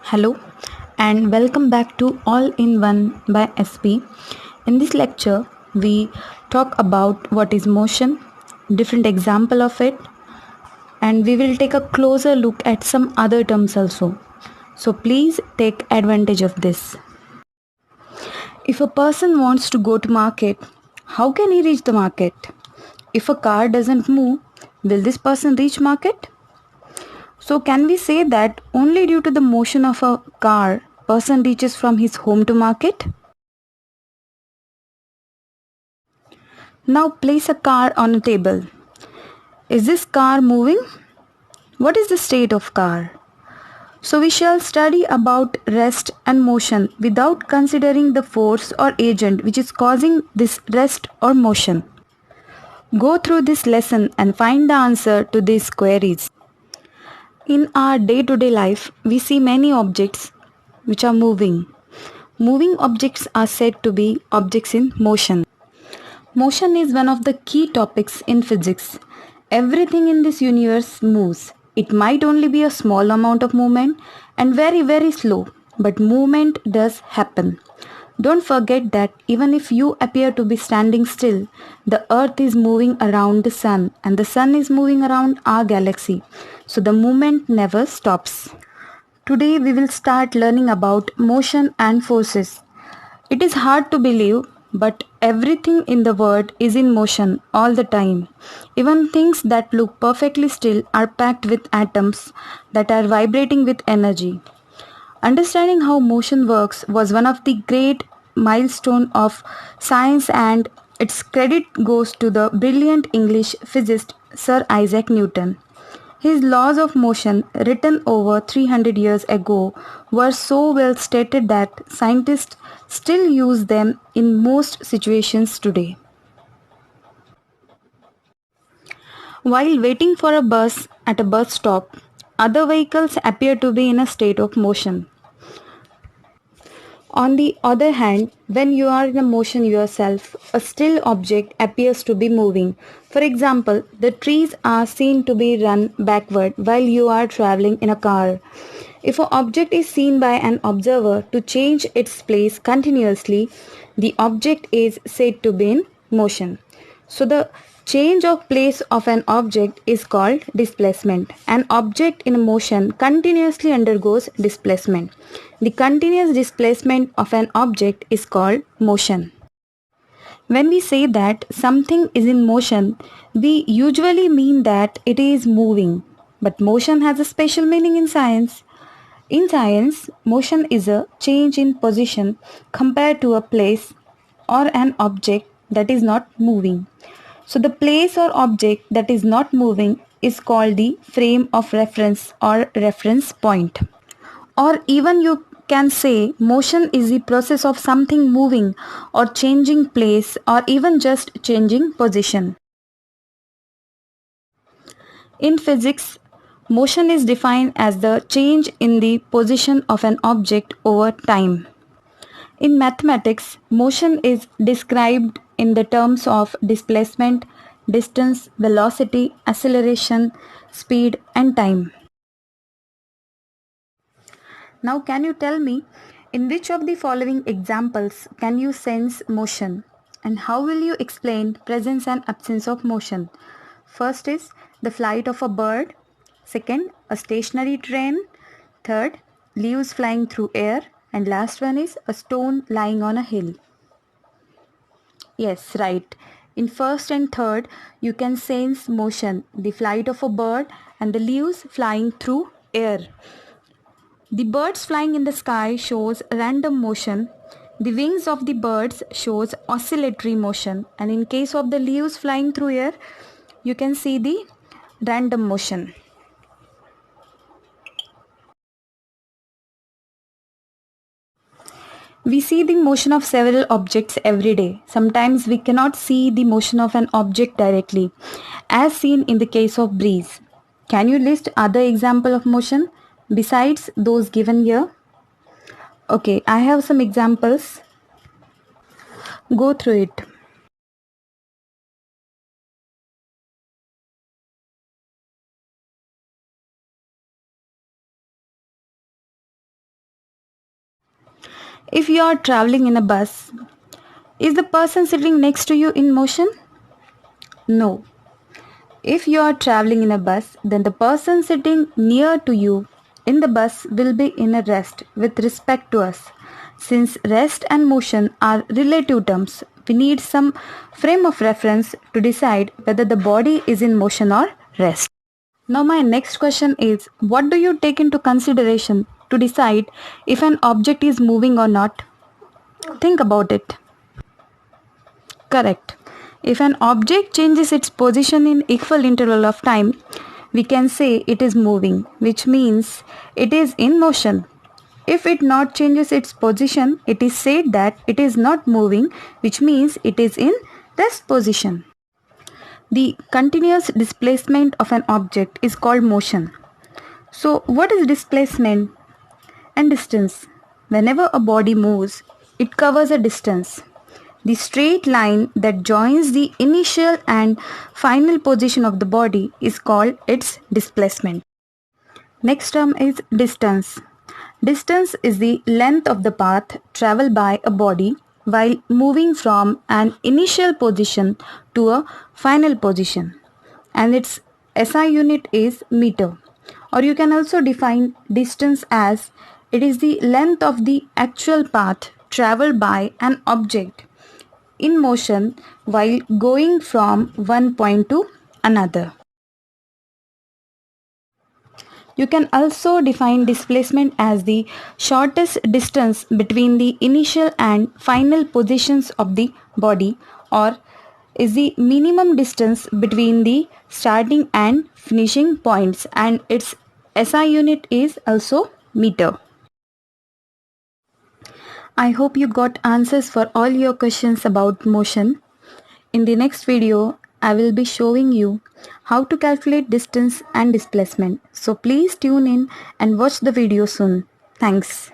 Hello and welcome back to All in One by SP. In this lecture, we talk about what is motion, different example of it, and we will take a closer look at some other terms also. So please take advantage of this. If a person wants to go to market, how can he reach the market? If a car doesn't move, will this person reach market? So can we say that only due to the motion of a car, person reaches from his home to market? Now place a car on a table. Is this car moving? What is the state of car? So we shall study about rest and motion without considering the force or agent which is causing this rest or motion. Go through this lesson and find the answer to these queries. In our day-to-day life, we see many objects which are moving. Moving objects are said to be objects in motion. Motion is one of the key topics in physics. Everything in this universe moves. It might only be a small amount of movement and very slow, but movement does happen. Don't forget that even if you appear to be standing still, the earth is moving around the sun and the sun is moving around our galaxy. So the movement never stops. Today we will start learning about motion and forces. It is hard to believe, but everything in the world is in motion all the time. Even things that look perfectly still are packed with atoms that are vibrating with energy. Understanding how motion works was one of the great milestones of science, and its credit goes to the brilliant English physicist Sir Isaac Newton. His laws of motion, written over 300 years ago, were so well stated that scientists still use them in most situations today. While waiting for a bus at a bus stop, other vehicles appear to be in a state of motion. On the other hand, when you are in a motion yourself, a still object appears to be moving. For example, the trees are seen to be run backward while you are traveling in a car. If an object is seen by an observer to change its place continuously, the object is said to be in motion. So the change of place of an object is called displacement. An object in motion continuously undergoes displacement. The continuous displacement of an object is called motion. When we say that something is in motion, we usually mean that it is moving. But motion has a special meaning in science. In science, motion is a change in position compared to a place or an object that is not moving. So the place or object that is not moving is called the frame of reference or reference point. Or even you can say motion is the process of something moving or changing place or even just changing position. In physics, motion is defined as the change in the position of an object over time. In mathematics, motion is described in the terms of displacement, distance, velocity, acceleration, speed, and time. Now, can you tell me in which of the following examples can you sense motion? And how will you explain presence and absence of motion? First is the flight of a bird. Second, a stationary train. Third, leaves flying through air. And last one is a stone lying on a hill. Yes, right. In first and third, you can sense motion, the flight of a bird and the leaves flying through air. The birds flying in the sky shows random motion. The wings of the birds shows oscillatory motion, and in case of the leaves flying through air, you can see the random motion. We see the motion of several objects every day. Sometimes we cannot see the motion of an object directly, as seen in the case of breeze. Can you list other example of motion besides those given here? Okay, I have some examples. Go through it. If you are traveling in a bus, is the person sitting next to you in motion? No. If you are traveling in a bus, then the person sitting near to you in the bus will be in a rest with respect to us. Since rest and motion are relative terms, we need some frame of reference to decide whether the body is in motion or rest. Now my next question is, what do you take into consideration to decide if an object is moving or not? Think about it. Correct. If an object changes its position in equal interval of time, we can say it is moving, which means it is in motion. If it not changes its position, it is said that it is not moving, which means it is in rest position. The continuous displacement of an object is called motion. So, what is displacement and distance? Whenever a body moves, it covers a distance. The straight line that joins the initial and final position of the body is called its displacement. Next term is distance. Distance is the length of the path traveled by a body while moving from an initial position to a final position, and its SI unit is meter. Or you can also define distance as it is the length of the actual path traveled by an object in motion while going from one point to another. You can also define displacement as the shortest distance between the initial and final positions of the body, or is the minimum distance between the starting and finishing points, and its SI unit is also meter. I hope you got answers for all your questions about motion. In the next video, I will be showing you how to calculate distance and displacement. So please tune in and watch the video soon. Thanks.